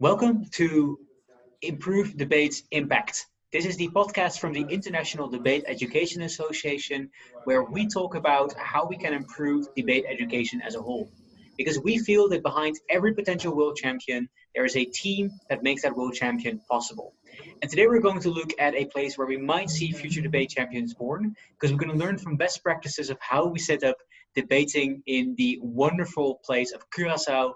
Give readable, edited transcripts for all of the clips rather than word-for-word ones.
Welcome to Improve Debate's Impact. This is the podcast from the International Debate Education Association, where we talk about how we can improve debate education as a whole. Because we feel that behind every potential world champion, there is a team that makes that world champion possible. And today we're going to look at a place where we might see future debate champions born, because we're going to learn from best practices of how we set up debating in the wonderful place of Curaçao.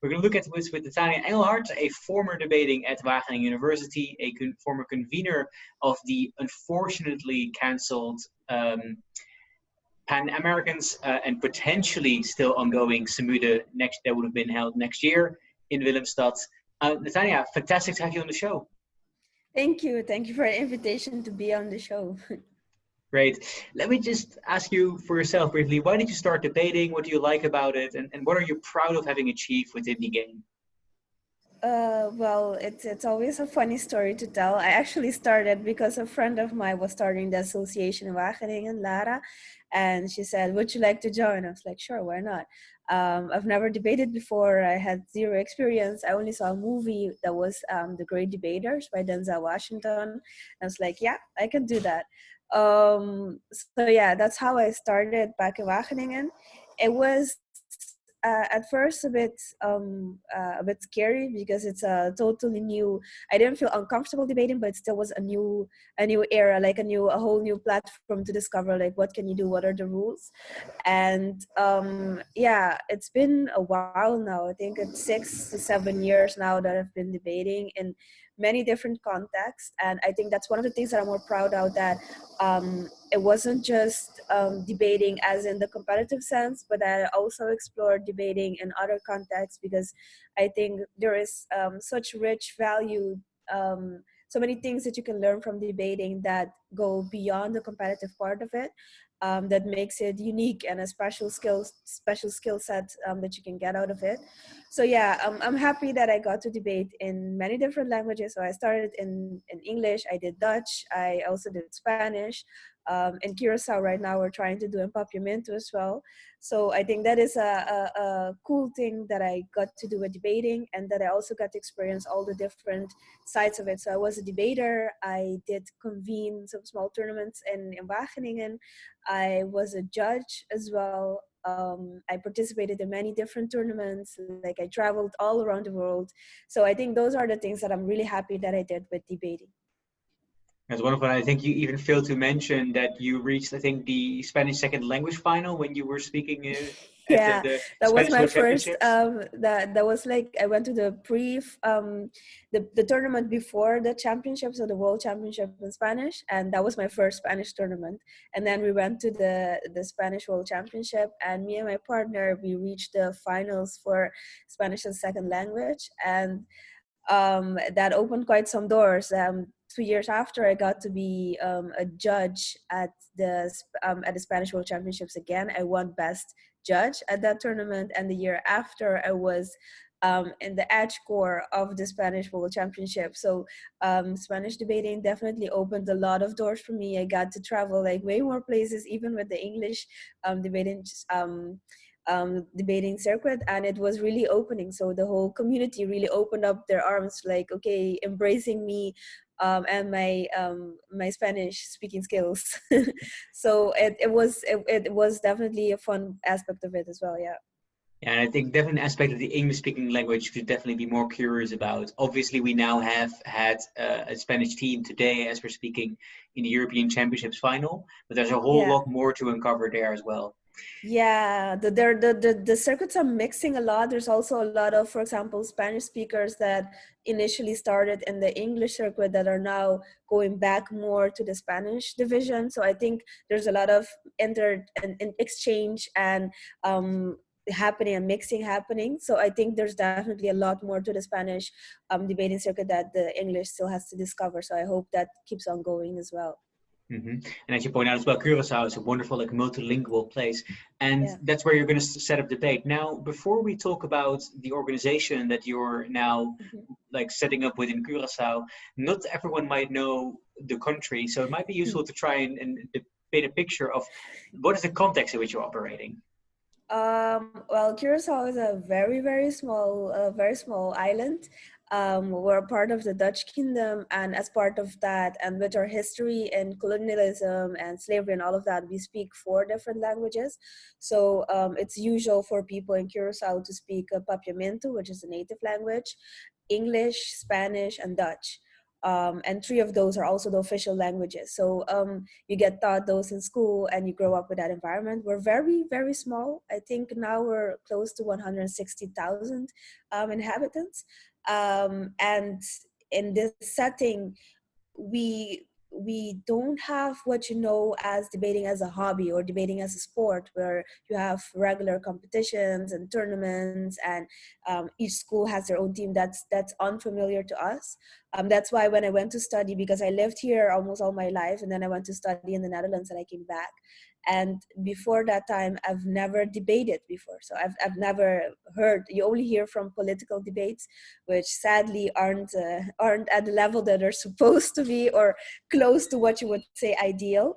We're going to look at this with Nathania Engelhardt, a former debating at Wageningen University, a former convener of the unfortunately cancelled Pan-Americans and potentially still ongoing CMUDE that would have been held next year in Willemstad. Nathania, fantastic to have you on the show. Thank you. Thank you for the invitation to be on the show. Great. Let me just ask you for yourself briefly, why did you start debating? What do you like about it? And what are you proud of having achieved within the game? Well, it's always a funny story to tell. I actually started because a friend of mine was starting the association in Wageningen, Lara, and she said, would you like to join? I was like, sure, why not? I've never debated before. I had zero experience. I only saw a movie that was The Great Debaters by Denzel Washington. I was like, yeah, I can do that. So yeah, that's how I started back in Wageningen. It was at first a bit scary because it's a totally new. I didn't feel uncomfortable debating, but it still was a new era, like a whole new platform to discover, like what can you do, what are the rules. And yeah, it's been a while now. I think it's 6 to 7 years now that I've been debating in many different contexts, and I think that's one of the things that I'm more proud of, that it wasn't just debating as in the competitive sense, but I also explored debating in other contexts, because I think there is such rich value, so many things that you can learn from debating that go beyond the competitive part of it, that makes it unique and a special skill set that you can get out of it. So yeah, I'm happy that I got to debate in many different languages. So I started in English, I did Dutch, I also did Spanish. In Curaçao right now, we're trying to do Empopiamento as well. So I think that is a cool thing that I got to do with debating, and that I also got to experience all the different sides of it. So I was a debater, I did convene some small tournaments in Wageningen, I was a judge as well. I participated in many different tournaments, like I traveled all around the world. So I think those are the things that I'm really happy that I did with debating. That's wonderful. I think you even failed to mention that you reached, I think, the Spanish second language final when you were speaking at yeah, the that was Spanish my World first. Championships. That was like I went to the the tournament before the championship, so the World Championship in Spanish, and that was my first Spanish tournament. And then we went to the Spanish World Championship, and me and my partner, we reached the finals for Spanish as second language, and that opened quite some doors. 2 years after, I got to be a judge at the Spanish World Championships again. I won Best Judge at that tournament, and the year after, I was in the edge core of the Spanish World Championship. So Spanish debating definitely opened a lot of doors for me. I got to travel like way more places, even with the English debating circuit, and it was really opening. So the whole community really opened up their arms, like, okay, embracing me and my Spanish speaking skills. So it was definitely a fun aspect of it as well. Yeah. Yeah, and I think definitely an aspect of the English-speaking language you should definitely be more curious about. Obviously, we now have had a Spanish team today as we're speaking in the European Championships final, but there's a whole lot more to uncover there as well. Yeah, the circuits are mixing a lot. There's also a lot of, for example, Spanish speakers that initially started in the English circuit that are now going back more to the Spanish division. So I think there's a lot of exchange and happening and mixing happening. So I think there's definitely a lot more to the Spanish debating circuit that the English still has to discover. So I hope that keeps on going as well. Mm-hmm. And as you point out as well, Curaçao is a wonderful, like, multilingual place, and that's where you're going to set up debate. Now, before we talk about the organization that you're now like setting up within Curaçao, not everyone might know the country, so it might be useful to try and paint a picture of what is the context in which you're operating. Well, Curaçao is a very small island. We're part of the Dutch kingdom, and as part of that, and with our history and colonialism and slavery and all of that, we speak four different languages. So it's usual for people in Curaçao to speak Papiamento, which is a native language, English, Spanish, and Dutch. And three of those are also the official languages. So you get taught those in school and you grow up with that environment. We're very small. I think now we're close to 160,000 inhabitants. And in this setting, we don't have what you know as debating as a hobby or debating as a sport, where you have regular competitions and tournaments, and each school has their own team. That's unfamiliar to us. That's why when I went to study, because I lived here almost all my life, and then I went to study in the Netherlands and I came back. And before that time, I've never debated before. So I've never heard. You only hear from political debates, which sadly aren't at the level that they're supposed to be, or close to what you would say ideal.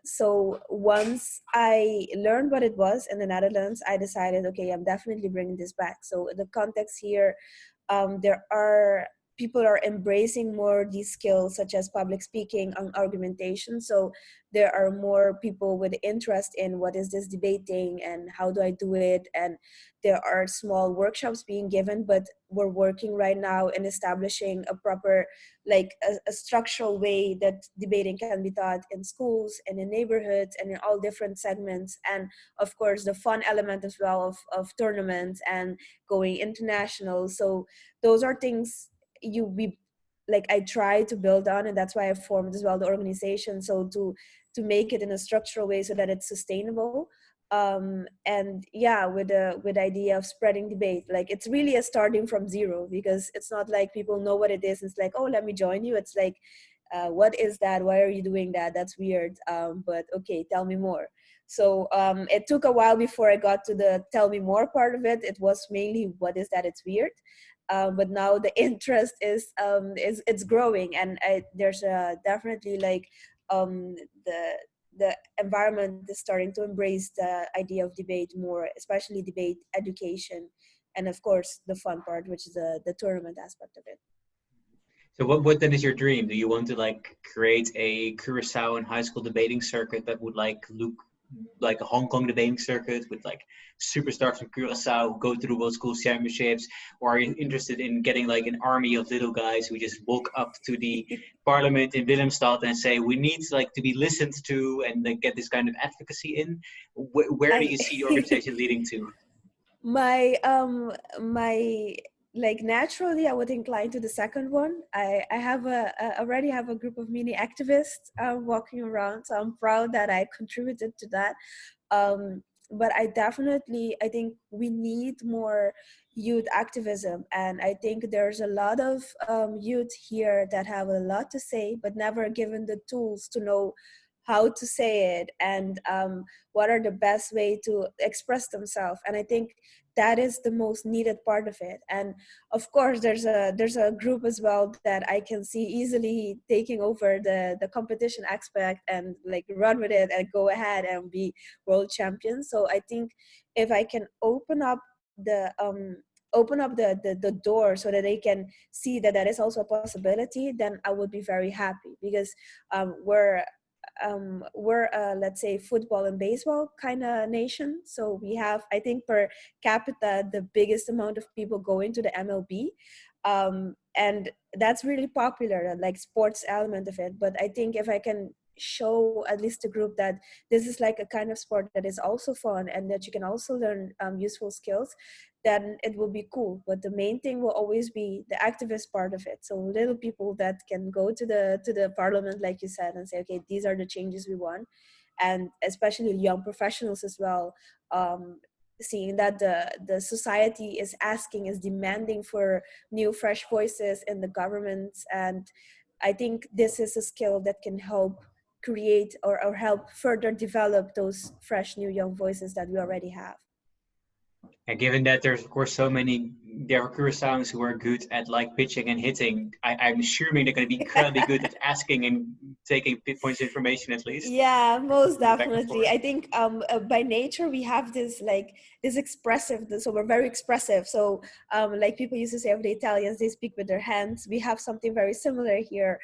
So once I learned what it was in the Netherlands, I decided, okay, I'm definitely bringing this back. So the context here, there are people are embracing more these skills such as public speaking and argumentation. So there are more people with interest in what is this debating and how do I do it. And there are small workshops being given, but we're working right now in establishing a proper, like a structural way that debating can be taught in schools and in neighborhoods and in all different segments. And of course, the fun element as well of tournaments and going international. So those are things we like I try to build on, and that's why I formed as well the organization, so to make it in a structural way so that it's sustainable. And yeah, with the idea of spreading debate, like it's really a starting from zero, because it's not like people know what it is. It's like, oh, let me join you. It's like, what is that? Why are you doing that? That's weird. But okay, tell me more. So it took a while before I got to the tell me more part of it. It was mainly, what is that? It's weird. But now the interest is it's growing, and there's definitely like um, the the environment is starting to embrace the idea of debate more, especially debate education, and of course the fun part, which is the tournament aspect of it. So what then is your dream? Do you want to like create a Curaçao and high school debating circuit that would like look like a Hong Kong debating circuit with like superstars from Curaçao who go to the World School Championships? Or are you interested in getting like an army of little guys who just walk up to the parliament in Willemstad and say we need like to be listened to and like, get this kind of advocacy in? Where do I you see the organization leading to? My like naturally I would incline to the second one. I have already have a group of mini activists walking around, so I'm proud that I contributed to that. But I think we need more youth activism, and I think there's a lot of youth here that have a lot to say but never given the tools to know how to say it, and what are the best way to express themselves. And I think that is the most needed part of it. And of course there's a group as well that I can see easily taking over the competition aspect and like run with it and go ahead and be world champions. So I think if I can open up the door so that they can see that that is also a possibility, then I would be very happy, because we're let's say football and baseball kind of nation. So we have, I think, per capita the biggest amount of people going to the MLB, and that's really popular, like sports element of it. But I think if I can show at least a group that this is like a kind of sport that is also fun and that you can also learn useful skills, then it will be cool. But the main thing will always be the activist part of it. So little people that can go to the parliament, like you said, and say, okay, these are the changes we want. And especially young professionals as well, seeing that the society is asking, is demanding for new fresh voices in the governments. And I think this is a skill that can help create or help further develop those fresh new young voices that we already have. And given that there's of course so many, there are Curaçaoans who are good at like pitching and hitting. I'm assuming they're going to be incredibly good at asking and taking points of information at least. Yeah, most Back and definitely. forth. I think by nature we have this like this expressive, so we're very expressive. So like people used to say of the Italians, they speak with their hands. We have something very similar here.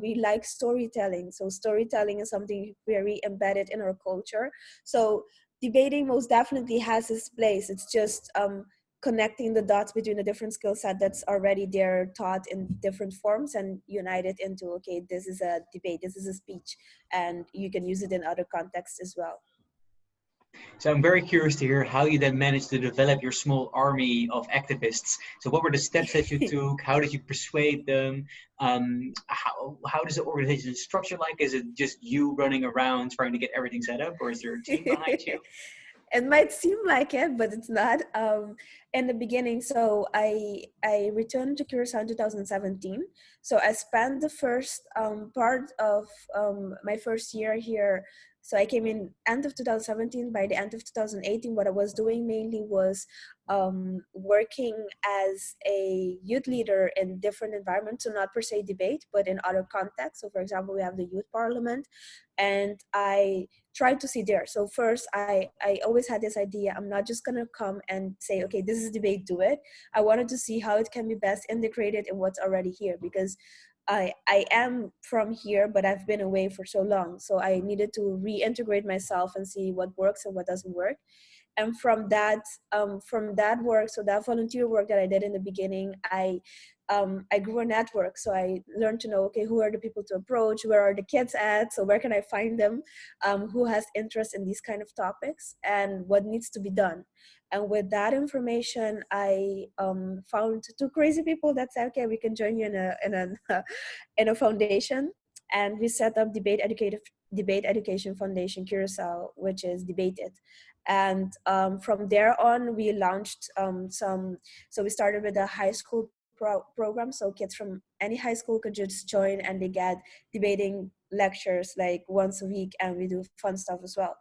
We like storytelling. So storytelling is something very embedded in our culture. So debating most definitely has its place. It's just connecting the dots between the different skill set that's already there taught in different forms and unite it into, okay, this is a debate, this is a speech, and you can use it in other contexts as well. So I'm very curious to hear how you then managed to develop your small army of activists. So what were the steps that you took? How did you persuade them? How does the organization structure like? Is it just you running around trying to get everything set up, or is there a team behind you? It might seem like it, but it's not. In the beginning, so I returned to Curaçao in 2017. So I spent the first part of my first year here. So I came in end of 2017. By the end of 2018, what I was doing mainly was working as a youth leader in different environments. So not per se debate, but in other contexts. So for example, we have the youth parliament, and I tried to see there. So first, I always had this idea, I'm not just gonna come and say, okay, this is debate, do it. I wanted to see how it can be best integrated in what's already here, because I am from here, but I've been away for so long. So I needed to reintegrate myself and see what works and what doesn't work. And from that work, so that volunteer work that I did in the beginning, I grew a network. So I learned to know, okay, who are the people to approach, where are the kids at, so where can I find them, who has interest in these kind of topics, and what needs to be done. And with that information, I found two crazy people that said, okay, we can join you in a foundation. And we set up Debate Education Foundation Curaçao, which is Debat.ed. And from there on, we launched so we started with a high school program. So kids from any high school could just join, and they get debating lectures like once a week, and we do fun stuff as well.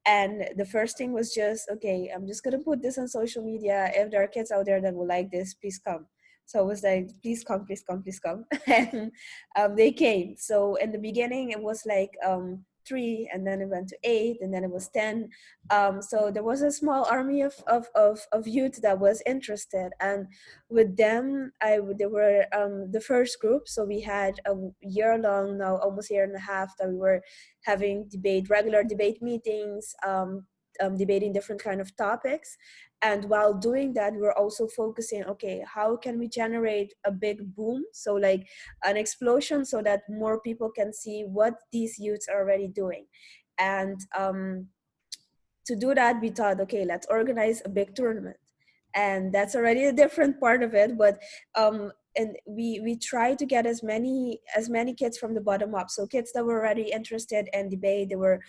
And the first thing was just, okay, I'm just gonna put this on social media. If there are kids out there that will like this, please come. So I was like, please come, please come, please come. And they came. So in the beginning, it was like 3, and then it went to 8, and then it was 10. So there was a small army of youth that was interested. And with them, they were the first group. So we had a year long now, almost a year and a half, that we were having regular debate meetings, debating different kind of topics. And while doing that, we're also focusing, okay, how can we generate a big boom? So like an explosion, so that more people can see what these youths are already doing. And to do that, we thought, okay, let's organize a big tournament. And that's already a different part of it. But and we try to get as many kids from the bottom up. So kids that were already interested in debate, they were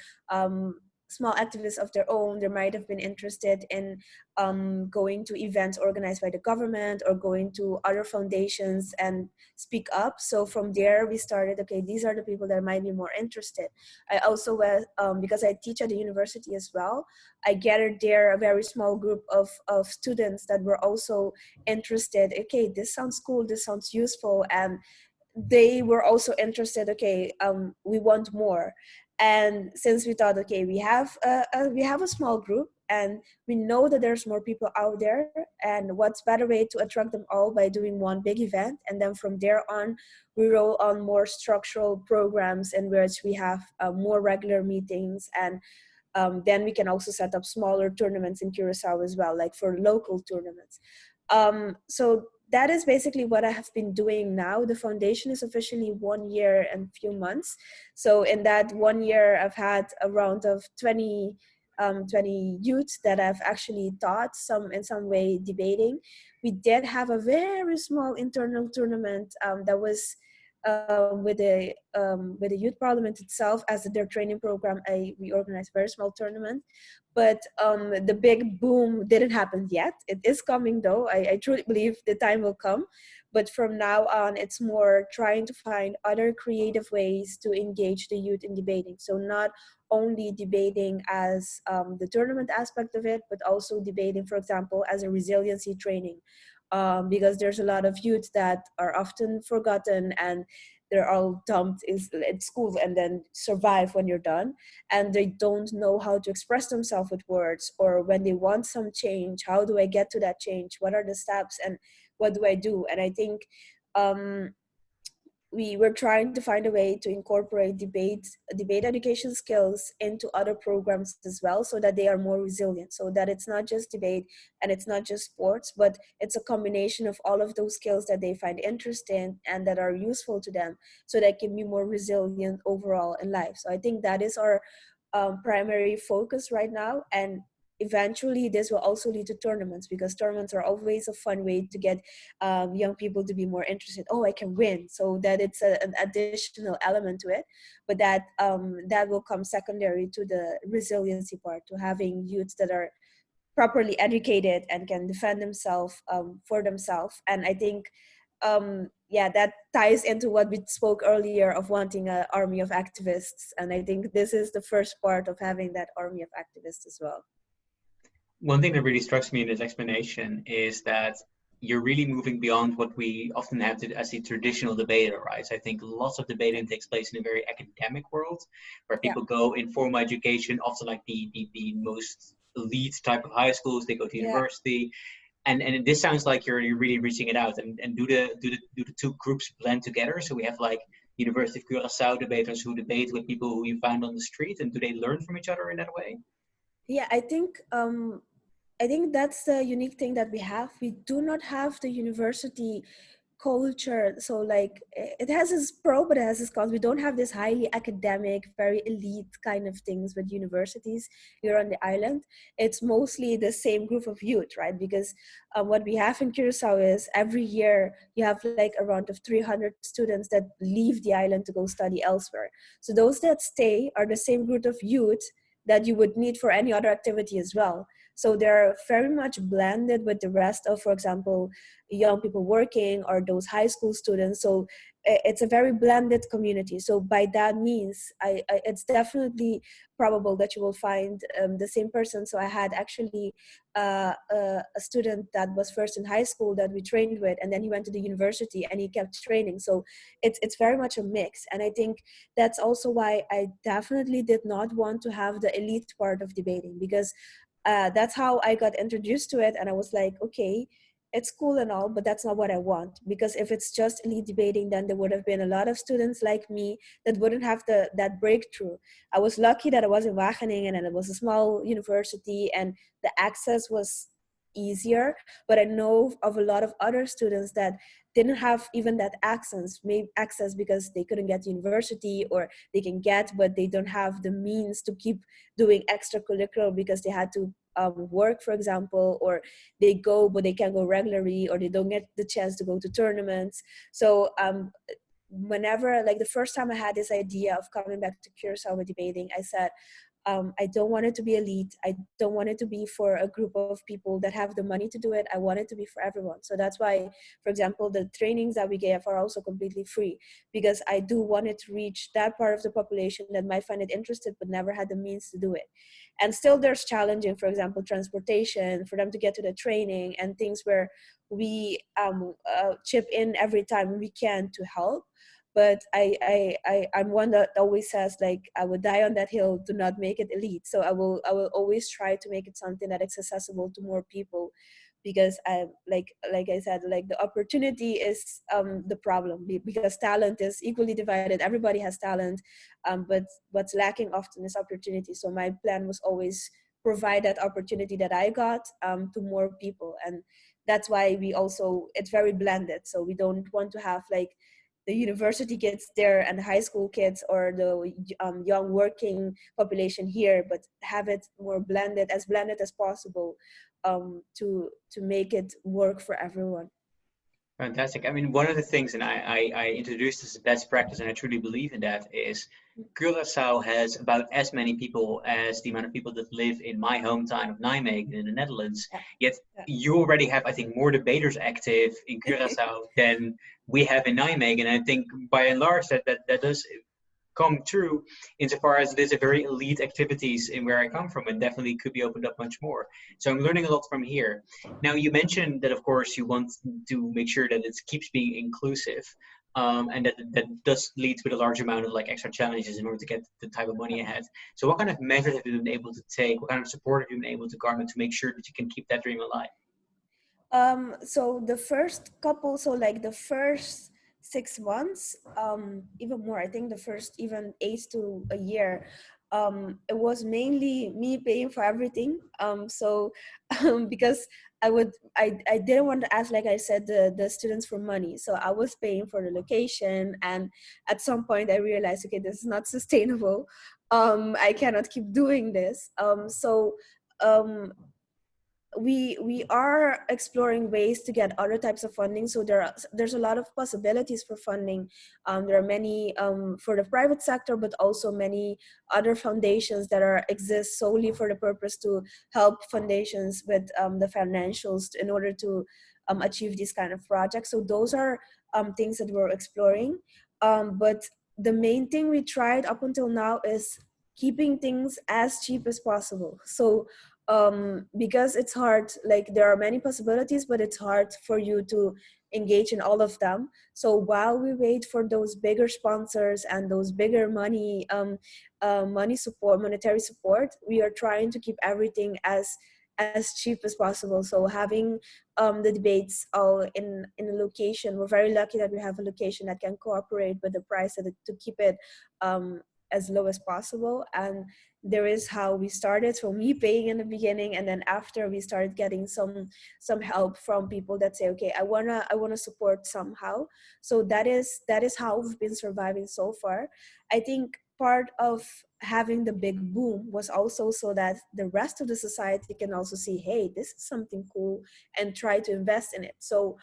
small activists of their own. They might have been interested in going to events organized by the government, or going to other foundations and speak up. So from there, we started, okay, these are the people that might be more interested. I also, because I teach at the university as well, I gathered there a very small group of students that were also interested. Okay, this sounds cool, this sounds useful. And they were also interested, okay, we want more. And since we thought, okay, we have a small group, and we know that there's more people out there, and what's better way to attract them all by doing one big event. And then from there on, we roll on more structural programs in which we have more regular meetings. And then we can also set up smaller tournaments in Curaçao as well, like for local tournaments. So that is basically what I have been doing now. The foundation is officially 1 year and few months. So in that 1 year, I've had a round of 20 youths that I've actually taught in some way debating. We did have a very small internal tournament that was with the youth parliament itself as their training program. We organized a very small tournament, but the big boom didn't happen yet. It is coming though. I truly believe the time will come. But from now on, it's more trying to find other creative ways to engage the youth in debating. So not only debating as the tournament aspect of it, but also debating, for example, as a resiliency training. Because there's a lot of youth that are often forgotten, and they're all dumped in school and then survive when you're done, and they don't know how to express themselves with words, or when they want some change, how do I get to that change, what are the steps, and what do I do? And I think we were trying to find a way to incorporate debate education skills into other programs as well, so that they are more resilient, so that it's not just debate and it's not just sports, but it's a combination of all of those skills that they find interesting and that are useful to them, so they can be more resilient overall in life. So I think that is our primary focus right now. And eventually this will also lead to tournaments, because tournaments are always a fun way to get young people to be more interested. Oh, I can win, so that it's an additional element to it. But that will come secondary to the resiliency part, to having youths that are properly educated and can defend themselves for themselves. And I think that ties into what we spoke earlier of wanting an army of activists, and I think this is the first part of having that army of activists as well. One thing that really strikes me in this explanation is that you're really moving beyond what we often have as the traditional debater, right? So I think lots of debating takes place in a very academic world, where people go in formal education, often like the most elite type of high schools, they go to university. And this sounds like you're really reaching it out. And do the two groups blend together? So we have like University of Curaçao debaters who debate with people who you found on the street, and do they learn from each other in that way? Yeah, I think that's the unique thing that we have. We do not have the university culture. So like it has its pro, but it has its cons. We don't have this highly academic, very elite kind of things with universities here on the island. It's mostly the same group of youth, right? Because what we have in Curacao is every year you have like around of 300 students that leave the island to go study elsewhere. So those that stay are the same group of youth that you would need for any other activity as well. So they're very much blended with the rest of, for example, young people working or those high school students. So it's a very blended community. So by that means, it's definitely probable that you will find the same person. So I had actually a student that was first in high school that we trained with, and then he went to the university and he kept training. So it's very much a mix. And I think that's also why I definitely did not want to have the elite part of debating, because that's how I got introduced to it. And I was like, okay, it's cool and all, but that's not what I want. Because if it's just elite debating, then there would have been a lot of students like me that wouldn't have that breakthrough. I was lucky that I was in Wageningen and it was a small university and the access was easier. But I know of a lot of other students that didn't have even that access because they couldn't get to university, or they can get, but they don't have the means to keep doing extracurricular because they had to work, for example, or they go but they can't go regularly, or they don't get the chance to go to tournaments. So whenever, like the first time I had this idea of coming back to Curaçao with debating, I said, I don't want it to be elite. I don't want it to be for a group of people that have the money to do it. I want it to be for everyone. So that's why, for example, the trainings that we gave are also completely free, because I do want it to reach that part of the population that might find it interested but never had the means to do it. And still there's challenging, for example, transportation for them to get to the training and things where we chip in every time we can to help. But I'm one that always says, like, I would die on that hill to not make it elite. So I will always try to make it something that is accessible to more people, because I like I said, like the opportunity is the problem, because talent is equally divided. Everybody has talent, but what's lacking often is opportunity. So my plan was always provide that opportunity that I got to more people, and that's why it's very blended. So we don't want to have like the university kids there and the high school kids, or the young working population here, but have it more blended as possible, to make it work for everyone. Fantastic. I mean, one of the things, and I introduced this as best practice, and I truly believe in that, is Curaçao has about as many people as the amount of people that live in my hometown of Nijmegen in the Netherlands. Yeah. Yet you already have, I think, more debaters active in Curaçao than we have in Nijmegen. And I think by and large that does come true insofar as it is a very elite activities in where I come from, and definitely could be opened up much more. So I'm learning a lot from here. Now, you mentioned that, of course, you want to make sure that it keeps being inclusive. and that does lead to a large amount of like extra challenges in order to get the type of money ahead. So what kind of measures have you been able to take? What kind of support have you been able to garner to make sure that you can keep that dream alive? So the first couple, so like the first 6 months, even more, I think the first even 8 to a year, it was mainly me paying for everything. Because I didn't want to ask, like I said, the students for money. So I was paying for the location, and at some point I realized, okay, this is not sustainable. I cannot keep doing this. Um, we are exploring ways to get other types of funding. So there's a lot of possibilities for funding. There are many for the private sector, but also many other foundations that exist solely for the purpose to help foundations with the financials in order to achieve these kind of projects. So those are things that we're exploring. But the main thing we tried up until now is keeping things as cheap as possible. So because it's hard, like there are many possibilities, but it's hard for you to engage in all of them. So while we wait for those bigger sponsors and those bigger monetary support, we are trying to keep everything as cheap as possible. So having the debates all in a location, we're very lucky that we have a location that can cooperate with the price to keep it as low as possible. And there is how we started, so me paying in the beginning, and then after we started getting some help from people that say, okay, I wanna support somehow. So that is how we've been surviving so far. I think part of having the big boom was also so that the rest of the society can also see, hey, this is something cool, and try to invest in it. So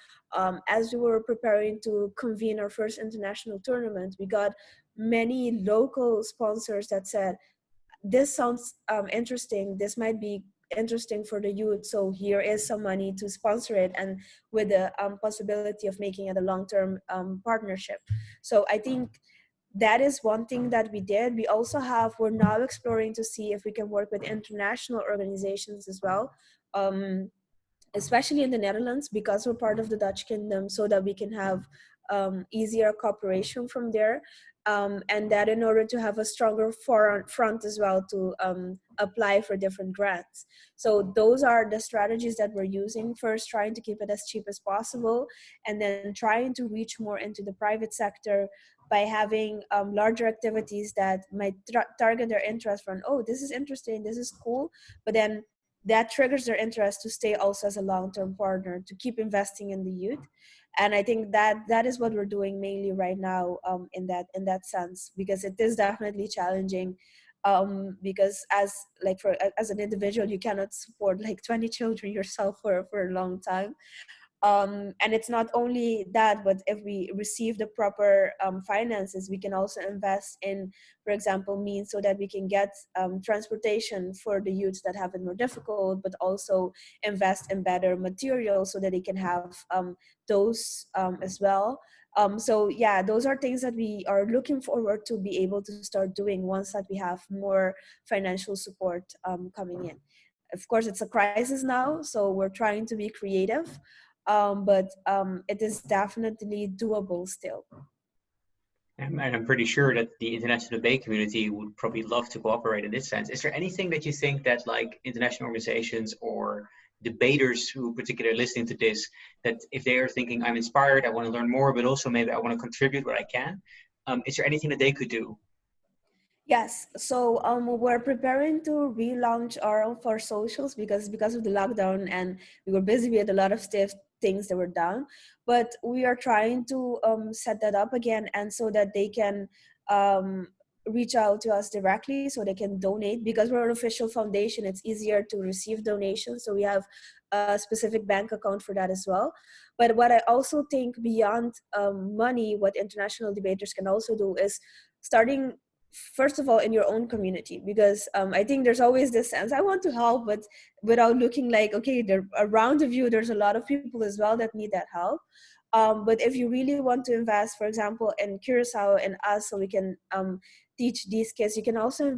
as we were preparing to convene our first international tournament, we got many local sponsors that said, this sounds interesting, this might be interesting for the youth, so here is some money to sponsor it, and with the possibility of making it a long-term partnership. So I think that is one thing that we did. We're now exploring to see if we can work with international organizations as well, especially in the Netherlands, because we're part of the Dutch kingdom, so that we can have easier cooperation from there. And that in order to have a stronger front as well to apply for different grants. So those are the strategies that we're using. First, trying to keep it as cheap as possible, and then trying to reach more into the private sector by having larger activities that might target their interest from, oh, this is interesting, this is cool, but then that triggers their interest to stay also as a long-term partner, to keep investing in the youth. And I think that is what we're doing mainly right now, in that sense, because it is definitely challenging, because as an individual you cannot support like 20 children yourself for a long time. And it's not only that, but if we receive the proper finances, we can also invest in, for example, means so that we can get transportation for the youths that have it more difficult, but also invest in better materials so that they can have those as well. So yeah, those are things that we are looking forward to be able to start doing once that we have more financial support coming in. Of course, it's a crisis now, so we're trying to be creative, but it is definitely doable still. And I'm pretty sure that the international debate community would probably love to cooperate in this sense. Is there anything that you think that like international organizations or debaters who particularly listening to this, that if they are thinking, I'm inspired, I want to learn more, but also maybe I want to contribute what I can, is there anything that they could do? Yes, so we're preparing to relaunch our socials because of the lockdown, and we were busy with a lot of stiff things that were down. But we are trying to set that up again, and so that they can reach out to us directly, so they can donate. Because we're an official foundation, it's easier to receive donations. So we have a specific bank account for that as well. But what I also think beyond money, what international debaters can also do is starting first of all in your own community, because I think there's always this sense, I want to help, but without looking like, okay, around of you there's a lot of people as well that need that help. But if you really want to invest, for example, in Curaçao and us, so we can teach these kids, you can also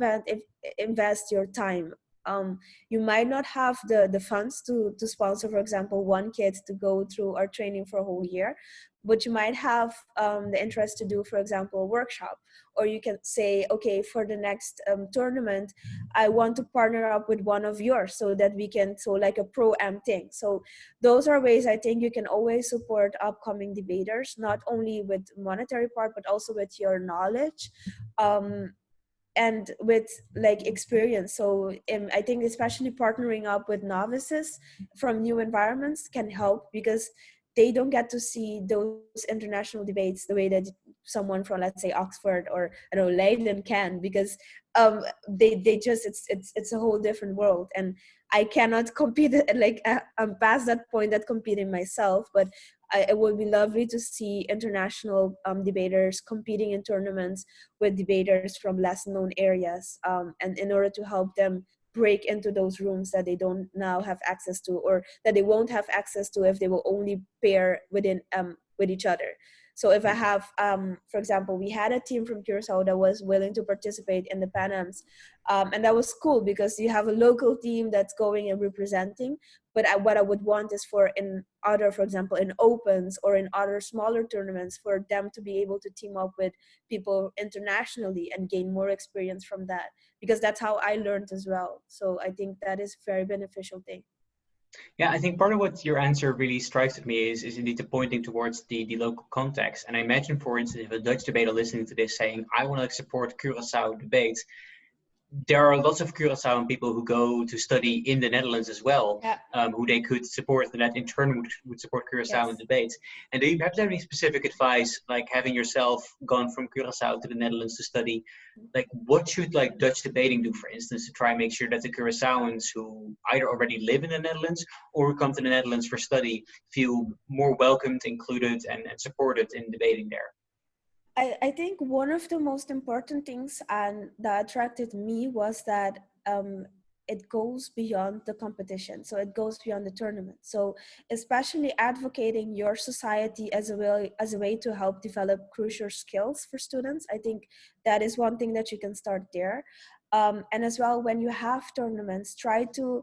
invest your time. You might not have the funds to sponsor, for example, one kid to go through our training for a whole year, but you might have the interest to do, for example, a workshop. Or you can say, okay, for the next tournament, I want to partner up with one of yours so that we can, so like a pro-am thing. So those are ways I think you can always support upcoming debaters, not only with monetary part, but also with your knowledge. And with like experience. So I think especially partnering up with novices from new environments can help, because they don't get to see those international debates the way that someone from, let's say, Oxford or I don't know, Leiden can, because they just it's a whole different world, and I cannot compete. Like I'm past that point that competing myself, but it would be lovely to see international debaters competing in tournaments with debaters from less known areas, and in order to help them break into those rooms that they don't now have access to, or that they won't have access to if they will only pair within with each other. So if I have, for example, we had a team from Curaçao that was willing to participate in the PanAms, and that was cool because you have a local team that's going and representing. But what I would want is for in other, for example, in opens or in other smaller tournaments, for them to be able to team up with people internationally and gain more experience from that, because that's how I learned as well. So I think that is a very beneficial thing. Yeah, I think part of what your answer really strikes with me is indeed the pointing towards the local context. And I imagine, for instance, if a Dutch debater listening to this saying, I want to support Curaçao debates, there are lots of Curaçaoan people who go to study in the Netherlands as well, Yeah. who they could support, and that in turn would support Curaçao in Yes. debates. And do you perhaps have any specific advice, like having yourself gone from Curaçao to the Netherlands to study? Like, what should like Dutch debating do, for instance, to try and make sure that the Curaçaoans who either already live in the Netherlands or who come to the Netherlands for study feel more welcomed, included, and supported in debating there? I think one of the most important things and that attracted me was that it goes beyond the competition. So it goes beyond the tournament. So especially advocating your society as a way to help develop crucial skills for students. I think that is one thing that you can start there. And as well, when you have tournaments, try to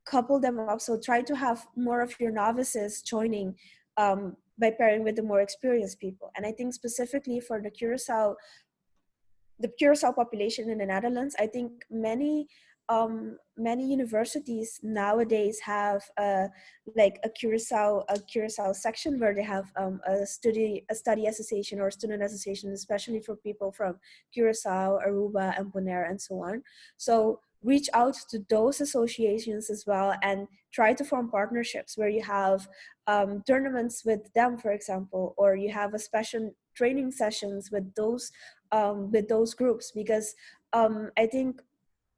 couple them up. So try to have more of your novices joining by pairing with the more experienced people. And I think specifically for the Curaçao population in the Netherlands, I think many universities nowadays have like a Curaçao section where they have a study association or student association, especially for people from Curaçao, Aruba, and Bonaire, and so on. So reach out to those associations as well and try to form partnerships where you have tournaments with them, for example, or you have a special training sessions with those groups, because I think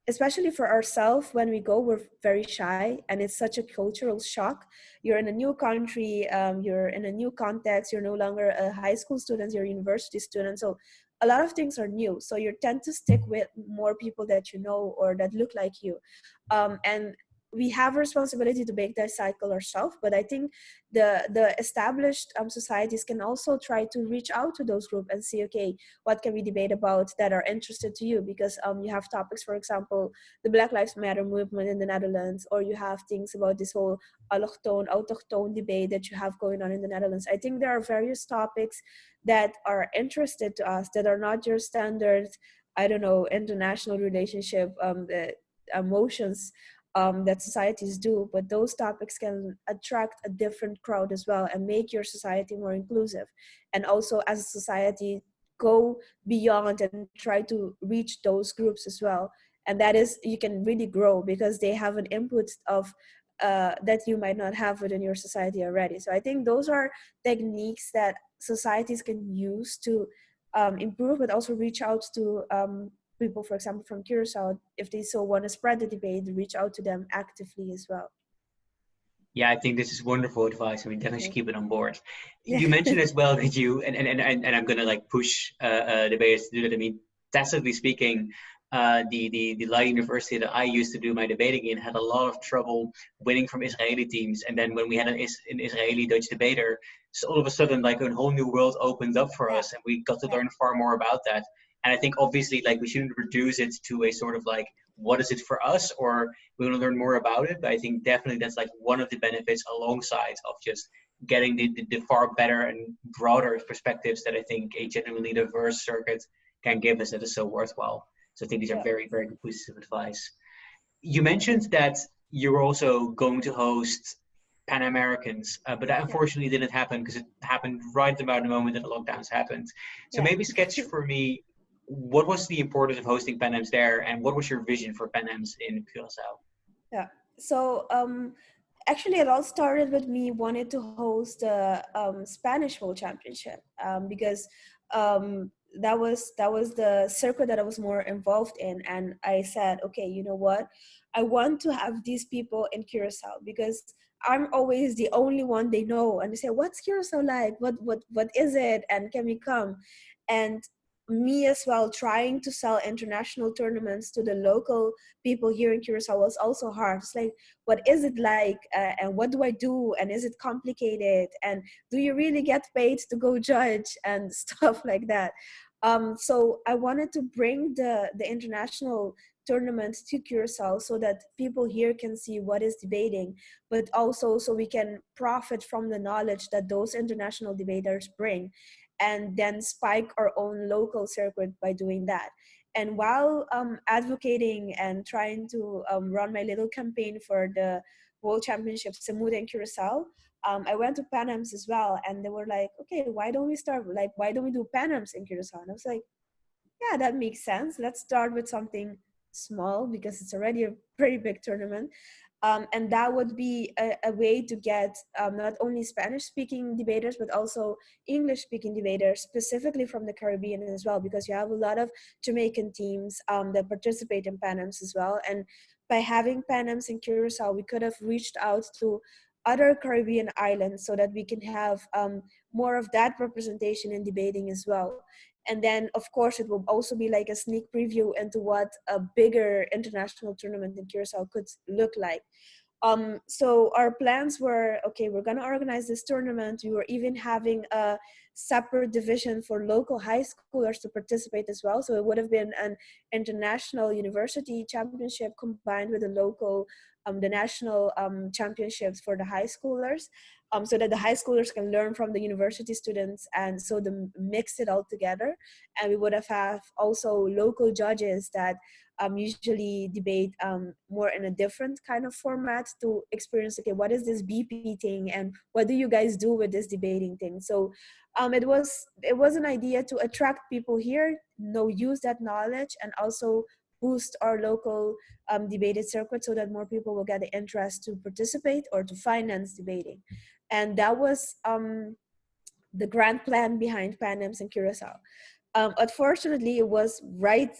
especially for ourselves, when we go, we're very shy, and it's such a cultural shock. You're in a new country, you're in a new context, you're no longer a high school student, you're a university student. So a lot of things are new. So you tend to stick with more people that you know or that look like you. And we have a responsibility to break that cycle ourselves, but I think the established societies can also try to reach out to those groups and see, okay, what can we debate about that are interested to you? Because you have topics, for example, the Black Lives Matter movement in the Netherlands, or you have things about this whole autochtone debate that you have going on in the Netherlands. I think there are various topics that are interested to us that are not your standard, I don't know, international relationship, the emotions that societies do, but those topics can attract a different crowd as well and make your society more inclusive. And also as a society, go beyond and try to reach those groups as well. And that is, you can really grow because they have an input of that you might not have within your society already. So I think those are techniques that societies can use to improve, but also reach out to people, for example, from Curaçao, if they so want to spread the debate, reach out to them actively as well. Yeah, I think this is wonderful advice, and we definitely should keep it on board. Yeah. You mentioned as well that you and I'm gonna like push debaters to do that. I mean, tacitly speaking, the Leiden University that I used to do my debating in had a lot of trouble winning from Israeli teams, and then when we had an Israeli Dutch debater, so all of a sudden like a whole new world opened up for us, and we got to learn far more about that. And I think obviously like we shouldn't reduce it to a sort of like what is it for us, or we want to learn more about it. But I think definitely that's like one of the benefits alongside of just getting the far better and broader perspectives that I think a genuinely diverse circuit can give us, that is so worthwhile. So I think these are Yeah. very, very good pieces of advice. You mentioned that you were also going to host Pan Americans, but that Yeah. unfortunately didn't happen because it happened right about the moment that the lockdowns happened. So Yeah. maybe sketch for me, what was the importance of hosting PanAms there, and what was your vision for PanAms in Curaçao? Yeah. So actually, it all started with me wanting to host the Spanish World Championship because that was the circuit that I was more involved in, and I said, okay, you know what, I want to have these people in Curacao because I'm always the only one they know, and they say, what's Curacao like? What is it? And can we come? And me as well, trying to sell international tournaments to the local people here in Curacao was also hard. It's like, what is it like, and what do I do, and is it complicated, and do you really get paid to go judge and stuff like that. So I wanted to bring the international tournament to Curacao so that people here can see what is debating, but also so we can profit from the knowledge that those international debaters bring, and then spike our own local circuit by doing that. And while advocating and trying to run my little campaign for the World Championships CMUDE in Curacao, I went to PanAms as well, and they were like, okay, why don't we start, like, why don't we do PanAms in Curacao? And I was like, yeah, that makes sense. Let's start with something small because it's already a pretty big tournament. And that would be a way to get not only Spanish speaking debaters, but also English speaking debaters, specifically from the Caribbean as well, because you have a lot of Jamaican teams that participate in PanAms as well. And by having PanAms in Curacao, we could have reached out to other Caribbean islands so that we can have more of that representation in debating as well. And then, of course, it will also be like a sneak preview into what a bigger international tournament in Curacao could look like. So our plans were, okay, we're going to organize this tournament. We were even having a separate division for local high schoolers to participate as well. So it would have been an international university championship combined with the local, the national championships for the high schoolers, so that the high schoolers can learn from the university students, and so the mix it all together. And we would have also local judges that usually debate more in a different kind of format to experience, okay, what is this BP thing, and what do you guys do with this debating thing? So it was an idea to attract people here, use that knowledge, and also boost our local debated circuit so that more people will get the interest to participate or to finance debating. And that was the grand plan behind PanAms and Curacao. Unfortunately, it was right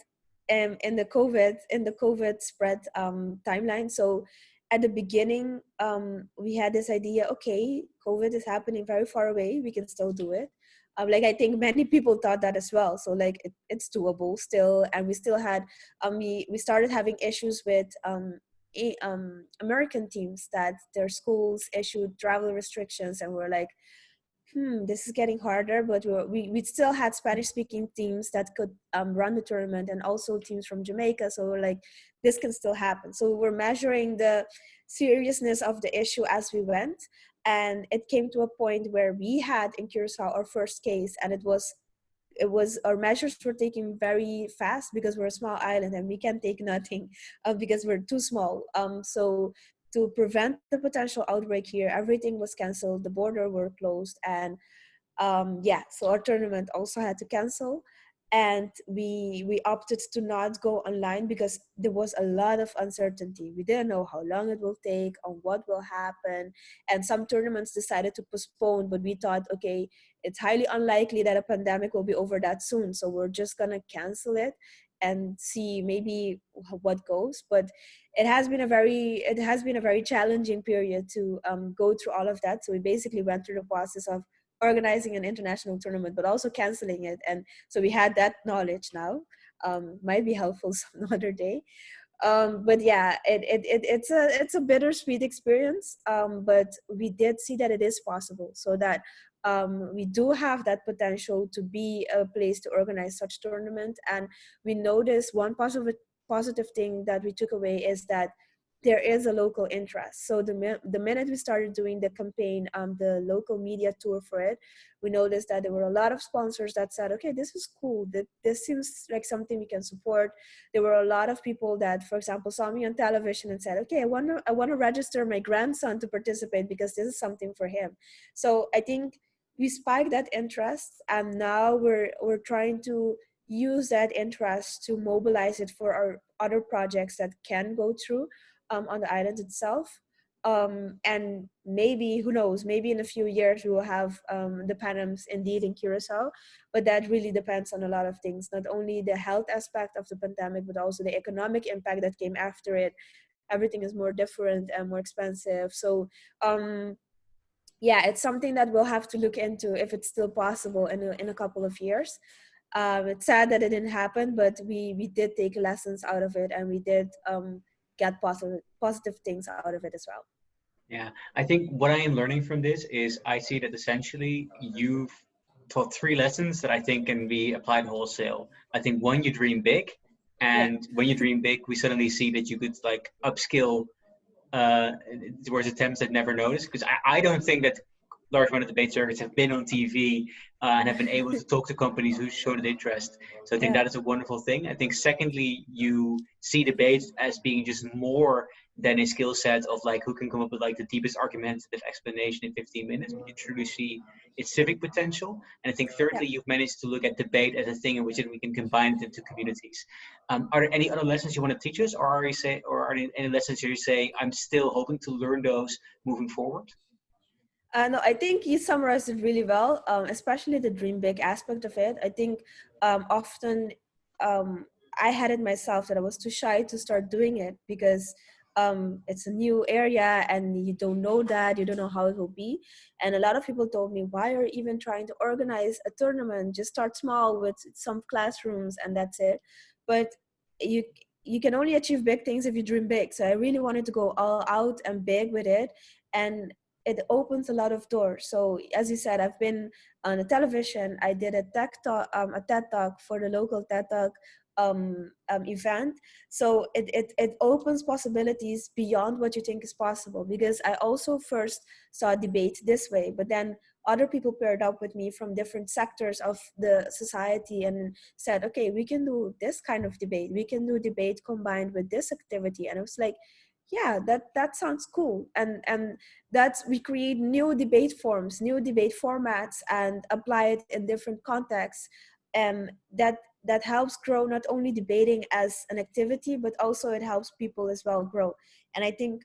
in the COVID spread timeline. So at the beginning, we had this idea: okay, COVID is happening very far away. We can still do it. Like, I think many people thought that as well. So like it's doable still, and we still had we started having issues with American teams that their schools issued travel restrictions, and we're like, this is getting harder, but we still had Spanish speaking teams that could run the tournament, and also teams from Jamaica. So we're like, this can still happen. So we're measuring the seriousness of the issue as we went. And it came to a point where we had in Curacao our first case, and it was our measures were taken very fast because we're a small island and we can take nothing because we're too small. So to prevent the potential outbreak here, everything was canceled. The border were closed, and so our tournament also had to cancel. And we opted to not go online because there was a lot of uncertainty. We didn't know how long it will take, or what will happen. And some tournaments decided to postpone, but we thought, okay, it's highly unlikely that a pandemic will be over that soon, so we're just gonna cancel it and see maybe what goes. But it has been a very challenging period to go through all of that. So we basically went through the process of organizing an international tournament, but also canceling it. And so we had that knowledge now. Might be helpful some other day. But yeah, it's a bittersweet experience. But we did see that it is possible, so that we do have that potential to be a place to organize such tournament. And we noticed one positive thing that we took away is that there is a local interest. So the minute we started doing the campaign, the local media tour for it, we noticed that there were a lot of sponsors that said, okay, this is cool. This seems like something we can support. There were a lot of people that, for example, saw me on television and said, okay, I want to register my grandson to participate because this is something for him. So I think we spiked that interest, and now we're trying to use that interest to mobilize it for our other projects that can go through on the island itself. And maybe, who knows, maybe in a few years we will have the PanAms indeed in Curaçao, but that really depends on a lot of things, not only the health aspect of the pandemic, but also the economic impact that came after it. Everything is more different and more expensive. So yeah, it's something that we'll have to look into if it's still possible in a couple of years. It's sad that it didn't happen, but we did take lessons out of it, and we did get positive things out of it as well. Yeah, I think what I am learning from this is I see that essentially you've taught three lessons that I think can be applied wholesale. I think one, you dream big, Yeah. and when you dream big, we suddenly see that you could like upskill uh, towards attempts that never noticed. Because I don't think that large amount of debate circuits have been on TV and have been able to talk to companies who showed interest. So I think Yeah. that is a wonderful thing. I think secondly, you see debates as being just more than a skill set of like who can come up with like the deepest argumentative explanation in 15 minutes, but you truly see its civic potential. And I think Yeah. thirdly, you've managed to look at debate as a thing in which we can combine it into communities. Are there any other lessons you want to teach us, or are there any lessons you say I'm still hoping to learn those moving forward? No, I think you summarized it really well, especially the dream big aspect of it. I think often I had it myself that I was too shy to start doing it because it's a new area and you don't know that, you don't know how it will be. And a lot of people told me, why are you even trying to organize a tournament? Just start small with some classrooms and that's it. But you you can only achieve big things if you dream big. So I really wanted to go all out and big with it. And it opens a lot of doors. So as you said, I've been on a television. I did a TED talk for the local TED talk event. So it opens possibilities beyond what you think is possible. Because I also first saw debate this way, but then other people paired up with me from different sectors of the society and said, okay, we can do this kind of debate. We can do debate combined with this activity. And I was like, yeah, that sounds cool. And that's, we create new debate forms, new debate formats, and apply it in different contexts. And that helps grow not only debating as an activity, but also it helps people as well grow. And I think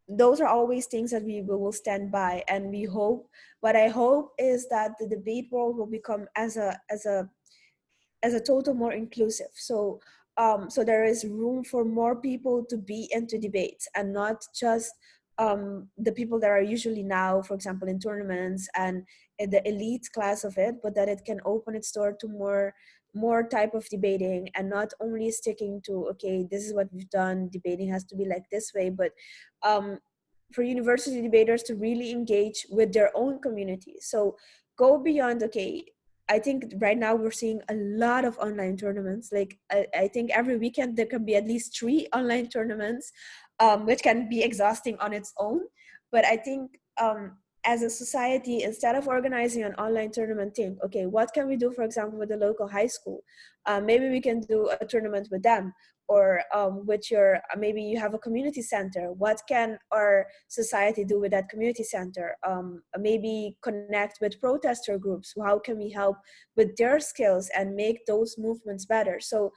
those are always things that we will stand by. And we hope, what I hope is that the debate world will become as a total more inclusive. So so there is room for more people to be into debates, and not just the people that are usually now, for example, in tournaments and in the elite class of it, but that it can open its door to more type of debating, and not only sticking to, okay, this is what we've done, debating has to be like this way, but um, for university debaters to really engage with their own community. So go beyond, okay, I think right now we're seeing a lot of online tournaments. Like I think every weekend there can be at least 3 online tournaments, which can be exhausting on its own. But I think as a society, instead of organizing an online tournament, think, okay, what can we do, for example, with the local high school? Maybe we can do a tournament with them, or with your, maybe you have a community center. What can our society do with that community center? Maybe connect with protester groups. How can we help with their skills and make those movements better? So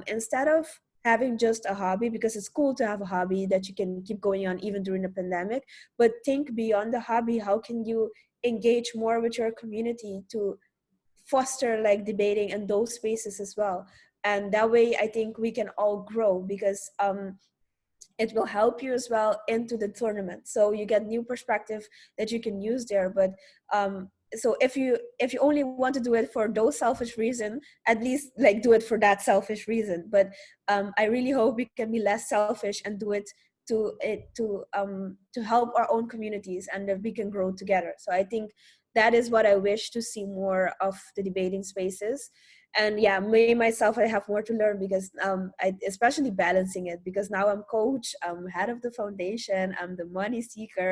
instead of having just a hobby, because it's cool to have a hobby that you can keep going on even during the pandemic, but think beyond the hobby. How can you engage more with your community to foster like debating in those spaces as well? And that way I think we can all grow, because it will help you as well into the tournament, so you get new perspective that you can use there. But so if you only want to do it for those selfish reason, at least like do it for that selfish reason. But I really hope we can be less selfish and do it to help our own communities, and that we can grow together. So I think that is what I wish to see more of the debating spaces. And yeah, me myself, I have more to learn because especially balancing it, because now I'm coach, I'm head of the foundation, I'm the money seeker,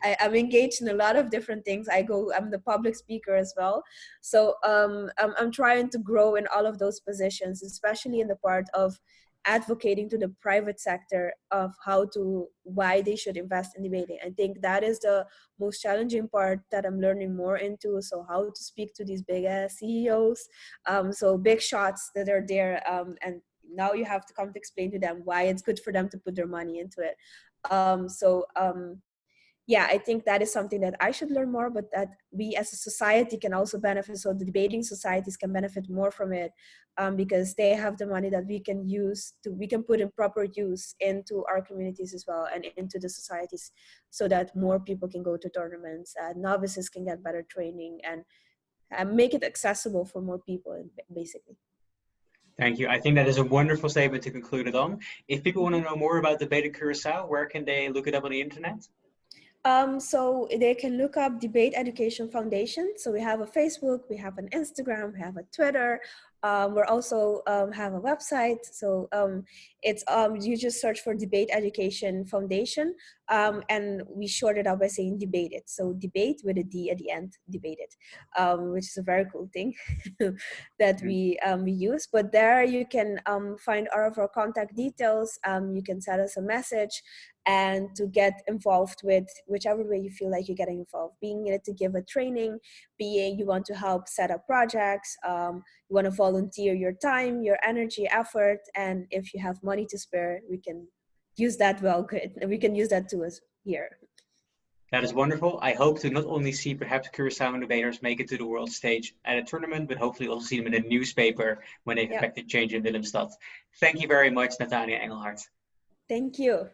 I'm engaged in a lot of different things. I'm the public speaker as well. So I'm trying to grow in all of those positions, especially in the part of advocating to the private sector of why they should invest in debating. I think that is the most challenging part that I'm learning more into. So how to speak to these big ass CEOs, so big shots that are there, and now you have to come to explain to them why it's good for them to put their money into it. Yeah, I think that is something that I should learn more, but that we as a society can also benefit. So the debating societies can benefit more from it, because they have the money that we can put in proper use into our communities as well and into the societies, so that more people can go to tournaments, novices can get better training, and make it accessible for more people, basically. Thank you. I think that is a wonderful statement to conclude it on. If people want to know more about Debat.ed where can they look it up on the internet? So they can look up Debate Education Foundation. So we have a Facebook, we have an Instagram, we have a Twitter. We're also have a website. So it's you just search for Debate Education Foundation, and we short it out by saying Debate It. So debate with a D at the end, Debate It, which is a very cool thing that we use. But there you can find all of our contact details. You can send us a message, and to get involved with whichever way you feel like you're getting involved, being it to give a training, being you want to help set up projects, you want to volunteer your time, your energy, effort, and if you have money to spare, we can use that we can use that to us here. That is wonderful. I hope to not only see perhaps Curaçao debaters make it to the world stage at a tournament, but hopefully also see them in a newspaper when they've effected change in Willemstad. Thank you very much, Nathania Engelhardt. Thank you.